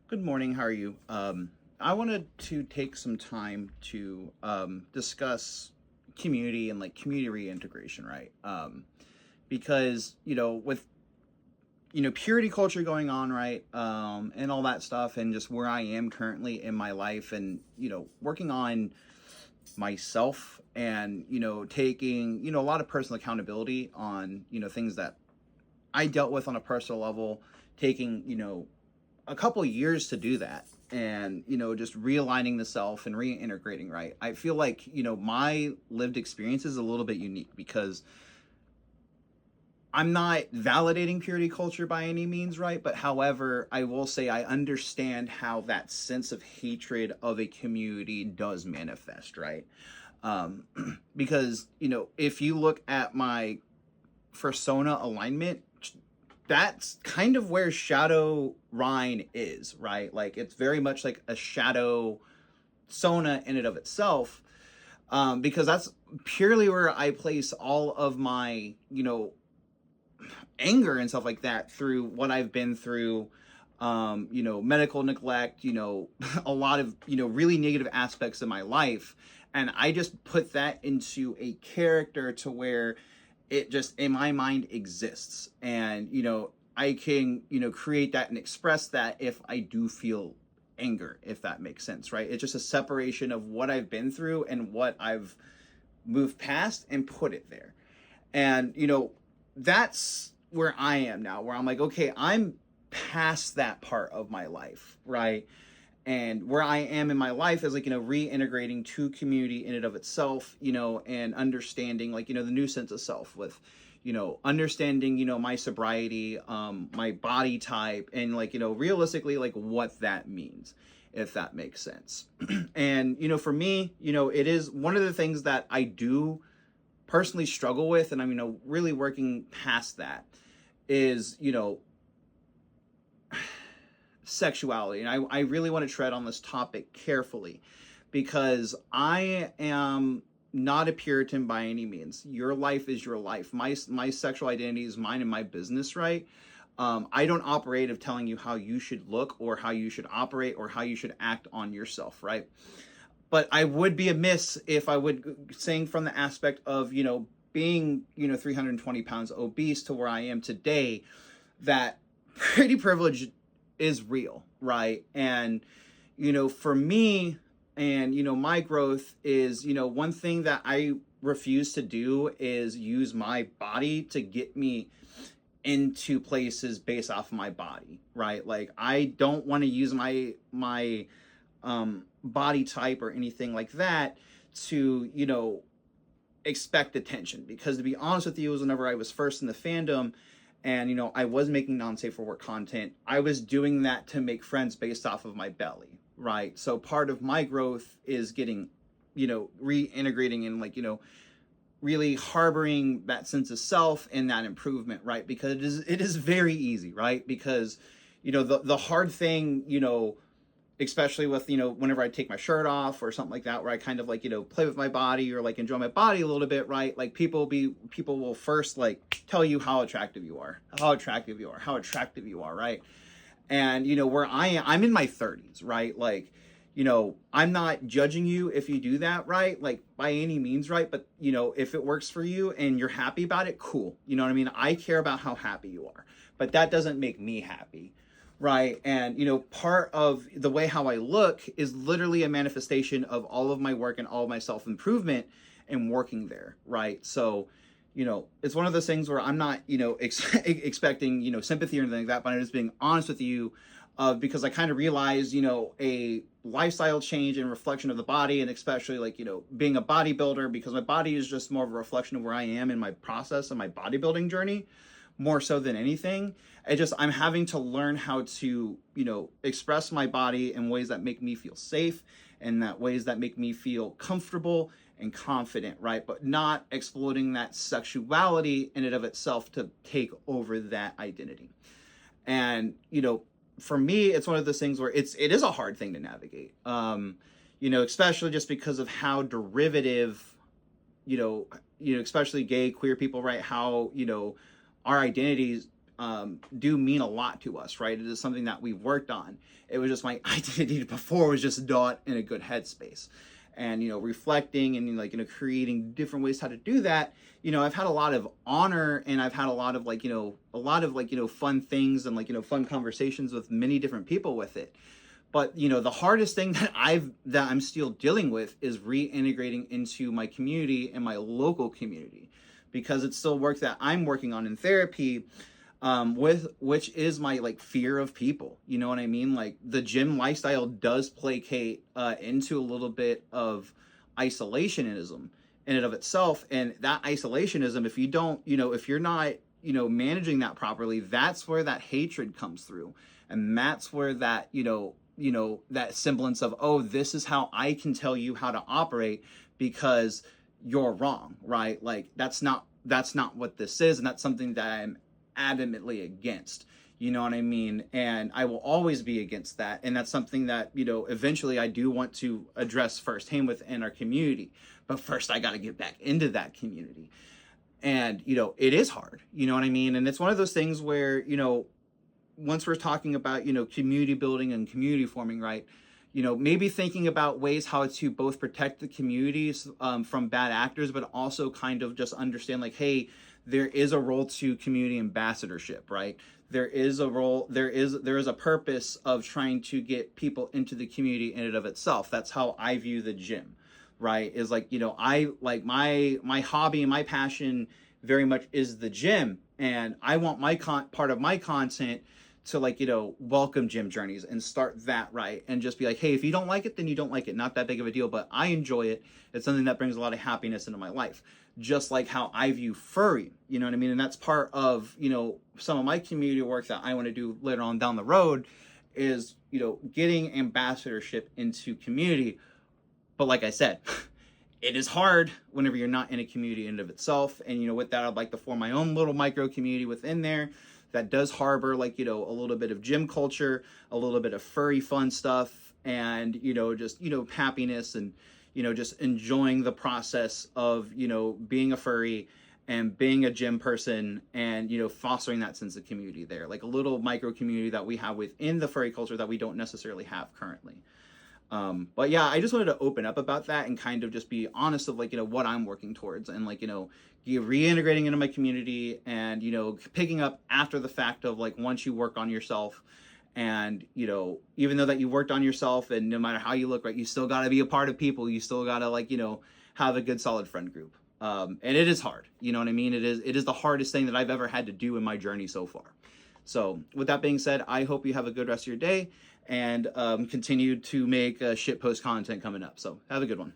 Good morning. How are you? I wanted to take some time to discuss community and like community reintegration, right? Because with purity culture going on, right, and all that stuff, and just where I am currently in my life, and working on myself, and taking a lot of personal accountability on things that I dealt with on a personal level, taking a couple years to do that, and just realigning the self and reintegrating, right? I feel like my lived experience is a little bit unique because I'm not validating purity culture by any means, right? But however, I will say I understand how that sense of hatred of a community does manifest, right? um because if you look at my persona alignment, that's kind of where Shadow Rhine is, right? Like it's very much like a shadow Sona in and of itself, because that's purely where I place all of my, anger and stuff like that through what I've been through, medical neglect, a lot of, really negative aspects of my life. And I just put that into a character to where it just in my mind exists. And I can create that and express that if I do feel anger, if that makes sense, right? It's just a separation of what I've been through and what I've moved past and put it there. And that's where I am now, where I'm like, okay, I'm past that part of my life, right? And where I am in my life is like reintegrating to community in and of itself, and understanding like the new sense of self with understanding my sobriety, my body type, and like realistically like what that means, if that makes sense. And for me, it is one of the things that I do personally struggle with, and I'm really working past that, is sexuality. And I really want to tread on this topic carefully because I am not a Puritan by any means. Your life is your life. My sexual identity is mine and my business, right? I don't operate of telling you how you should look or how you should operate or how you should act on yourself, right? But I would be amiss if I would saying from the aspect of being 320 pounds obese to where I am today, that pretty privilege is real, right? And for me, and my growth is one thing that I refuse to do is use my body to get me into places based off of my body, right? Like I don't want to use my body type or anything like that to expect attention, because to be honest with you, it was whenever I was first in the fandom and I was making non-safe for work content, I was doing that to make friends based off of my belly, right? So part of my growth is getting reintegrating and like really harboring that sense of self and that improvement, right? Because it is very easy, right? Because the hard thing, especially with whenever I take my shirt off or something like that, where I kind of like play with my body or like enjoy my body a little bit, right? Like people will first like tell you how attractive you are, right? And where I'm in my 30s, right? Like I'm not judging you if you do that, right? Like by any means, right? But if it works for you and you're happy about it, cool. You know what I mean? I care about how happy you are, but that doesn't make me happy, right? And part of the way how I look is literally a manifestation of all of my work and all of my self-improvement and working there, right? So it's one of those things where I'm not expecting sympathy or anything like that, but I'm just being honest with you, because I kind of realized a lifestyle change and reflection of the body, and especially like being a bodybuilder, because my body is just more of a reflection of where I am in my process of my bodybuilding journey, more so than anything. I'm having to learn how to express my body in ways that make me feel safe, and that ways that make me feel comfortable and confident, right? But not exploiting that sexuality in and of itself to take over that identity. And for me, it's one of those things where it is a hard thing to navigate, especially just because of how derivative especially gay queer people, right? How our identities do mean a lot to us, right? It is something that we've worked on. It was just my identity before was just not in a good headspace. And, reflecting and, creating different ways how to do that, I've had a lot of honor, and I've had a lot of fun things and fun conversations with many different people with it. But, the hardest thing that I'm still dealing with is reintegrating into my community and my local community, because it's still work that I'm working on in therapy, which is my fear of people. You know what I mean? Like, the gym lifestyle does placate into a little bit of isolationism in and of itself. And that isolationism, if you don't, if you're not, managing that properly, that's where that hatred comes through. And that's where that, that semblance of, oh, this is how I can tell you how to operate because you're wrong, right? Like, that's not what this is. And that's something that I'm adamantly against. You know what I mean? And I will always be against that. And that's something that, eventually I do want to address firsthand within our community. But first, I got to get back into that community. And, it is hard. You know what I mean? And it's one of those things where, once we're talking about, community building and community forming, right? Maybe thinking about ways how to both protect the communities from bad actors, but also kind of just understand hey, there is a role to community ambassadorship, right? There is a role, there is a purpose of trying to get people into the community in and of itself. That's how I view the gym, right? Is I my hobby and my passion very much is the gym, and I want my part of my content to welcome gym journeys and start that right, and just be hey, if you don't like it, then you don't like it, not that big of a deal, but I enjoy it. It's something that brings a lot of happiness into my life, just like how I view furry. You know what I mean? And that's part of some of my community work that I want to do later on down the road, is getting ambassadorship into community. But like I said, it is hard whenever you're not in a community in and of itself. And with that, I'd like to form my own little micro community within there that does harbor a little bit of gym culture, a little bit of furry fun stuff, and just happiness, and just enjoying the process of being a furry and being a gym person, and fostering that sense of community there, like a little micro community that we have within the furry culture that we don't necessarily have currently. But yeah, I just wanted to open up about that and kind of just be honest of what I'm working towards, and reintegrating into my community, and picking up after the fact of once you work on yourself, and even though that you worked on yourself, and no matter how you look, right, you still got to be a part of people. You still got to have a good solid friend group. And it is hard, you know what I mean? It is the hardest thing that I've ever had to do in my journey so far. So with that being said, I hope you have a good rest of your day, and continue to make shitpost content coming up. So have a good one.